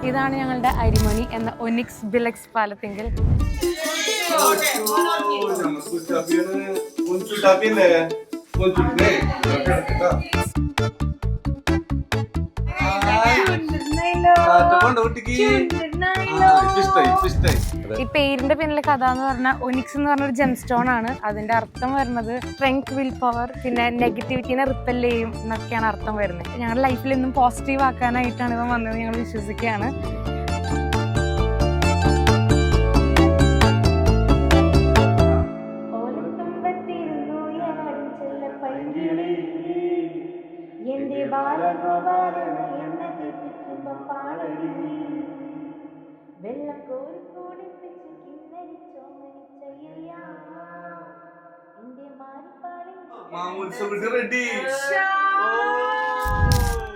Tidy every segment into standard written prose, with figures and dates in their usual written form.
ഇതാണ് ഞങ്ങളുടെ അരിമണി എന്ന ഒനിക്സ് ബിലക്സ് പാലത്തെങ്കിൽ. ഈ പേരിന്റെ പിന്നിലെ കഥ എന്ന് പറഞ്ഞാൽ ഒനിക്സ് എന്ന് പറഞ്ഞ ഒരു ജെം സ്റ്റോൺ ആണ്. അതിന്റെ അർത്ഥം വരുന്നത് സ്ട്രെങ്ത്, വിൽ പവർ, പിന്നെ നെഗറ്റിവിറ്റിനെ റിപ്പൽ ചെയ്യും എന്നൊക്കെയാണ് അർത്ഥം വരുന്നത്. ഞങ്ങളുടെ ലൈഫിൽ ഇന്നും പോസിറ്റീവ് ആക്കാനായിട്ടാണ് ഇവൻ വന്നത് ഞങ്ങൾ വിശ്വസിക്കുകയാണ്.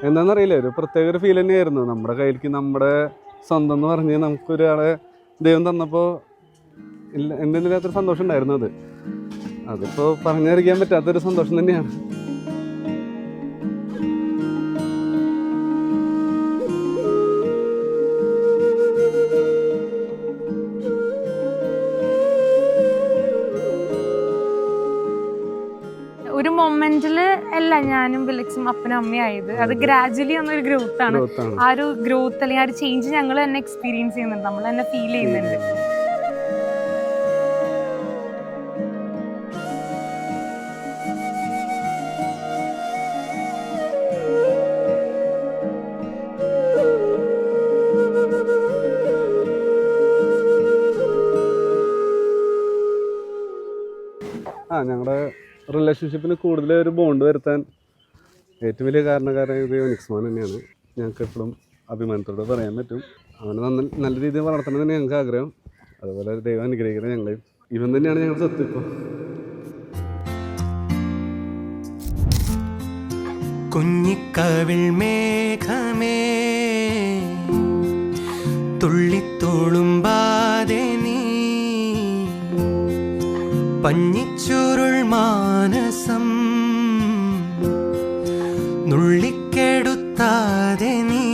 എന്താണെന്നറിയില്ല, ഒരു പ്രത്യേക ഒരു ഫീൽ തന്നെയായിരുന്നു. നമ്മുടെ കയ്യിലേക്ക് നമ്മുടെ സ്വന്തം എന്ന് പറഞ്ഞ് നമുക്കൊരാളെ ദൈവം തന്നപ്പോൾ എന്തെന്നില്ലാത്തൊരു സന്തോഷം ഉണ്ടായിരുന്നു. അതിപ്പോൾ പറഞ്ഞറിയിക്കാൻ പറ്റാത്തൊരു സന്തോഷം തന്നെയാണ്. ഒരു മൊമെന്റില് അല്ല ഞാനും ബിലക്സും അപ്പനും അമ്മയായത്. അത് ഗ്രാജുവലി വന്നൊരു ഗ്രോത്ത് ആണ്. ആ ഒരു ഗ്രോത്ത് അല്ലെങ്കിൽ ആ ഒരു ചേഞ്ച് ഞങ്ങൾ തന്നെ എക്സ്പീരിയൻസ് ചെയ്യുന്നുണ്ട്, നമ്മൾ തന്നെ ഫീൽ ചെയ്യുന്നുണ്ട്. ഞങ്ങളുടെ റിലേഷൻഷിപ്പിന് കൂടുതൽ ഒരു ബോണ്ട് വരുത്താൻ ഏറ്റവും വലിയ കാരണക്കാരായത് ഒനിക്സ് മോൻ തന്നെയാണ്. ഞങ്ങൾക്ക് എപ്പോഴും അഭിമാനത്തോടെ പറയാൻ പറ്റും. അവനെ നല്ല രീതിയിൽ വളർത്തണം തന്നെ ഞങ്ങൾക്ക് ആഗ്രഹം. അതുപോലെ ദൈവം അനുഗ്രഹിക്കുന്നത് ഞങ്ങളെയും. ഇവൻ തന്നെയാണ് ഞങ്ങളുടെ സ്വത്ത്. ഇപ്പോൾ കുഞ്ഞിക്കവിൾ മേഘമേ തുള്ളിത്തോളുമ്പാതെ നീ പഞ്ഞിച്ചുരുൾ മാനസം നുള്ളിക്കെടുത്താതെ നീ.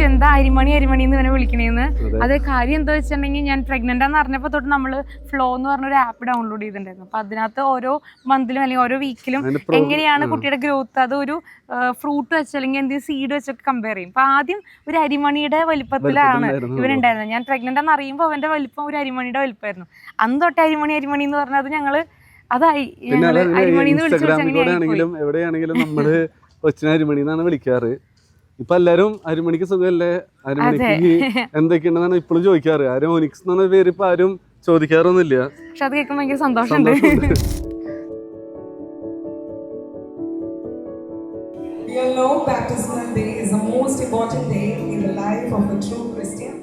എന്താ അരിമണി അരിമണി എന്ന് ഇവനെ വിളിക്കണേന്ന്. അത് കാര്യം എന്താ വെച്ചിട്ടുണ്ടെങ്കിൽ ഞാൻ പ്രഗ്നന്റ് ആണെന്ന് അറിഞ്ഞപ്പോൾ തൊട്ട് നമ്മൾ ഫ്ലോ എന്ന് പറഞ്ഞൊരു ആപ്പ് ഡൗൺലോഡ് ചെയ്തിട്ടുണ്ടായിരുന്നു. അപ്പൊ അതിനകത്ത് ഓരോ മന്തിലും അല്ലെങ്കിൽ ഓരോ വീക്കിലും എങ്ങനെയാണ് കുട്ടിയുടെ ഗ്രോത്ത് അത് ഒരു ഫ്രൂട്ട് വെച്ച് അല്ലെങ്കിൽ എന്തെങ്കിലും സീഡ് വെച്ചൊക്കെ കമ്പയർ ചെയ്യും. അപ്പൊ ആദ്യം ഒരു അരിമണിയുടെ വലിപ്പത്തിലാണ് ഇവനുണ്ടായിരുന്നത്. ഞാൻ പ്രഗ്നന്റ് ആണെന്ന് അറിയുമ്പോൾ അവന്റെ വലിപ്പം ഒരു അരിമണിയുടെ വലിപ്പമായിരുന്നു. അന്ന് തൊട്ട് അരിമണി അരിമണി എന്ന് പറഞ്ഞത് ഞങ്ങള് അതായി അരിമണി എന്ന് വിളിച്ചു. എവിടെയാണെങ്കിലും നമ്മള് കൊച്ചിനെ അരിമണി എന്നാണ് വിളിക്കാറ്. ഇപ്പൊ എല്ലാരും അരിമണിക്ക് സുഖമല്ലേ, അരിമണിക്ക് എന്തൊക്കെയുണ്ടെന്നാണ് ഇപ്പോഴും ചോദിക്കാറ്. ആരും ഒനിക്സ് എന്ന പേര് ഇപ്പൊ ആരും ചോദിക്കാറൊന്നുമില്ല. പക്ഷെ അത് കേൾക്കുമ്പോൾ ഭയങ്കര സന്തോഷമുണ്ട്. We all know baptismal day is the most important day in the life of a true Christian.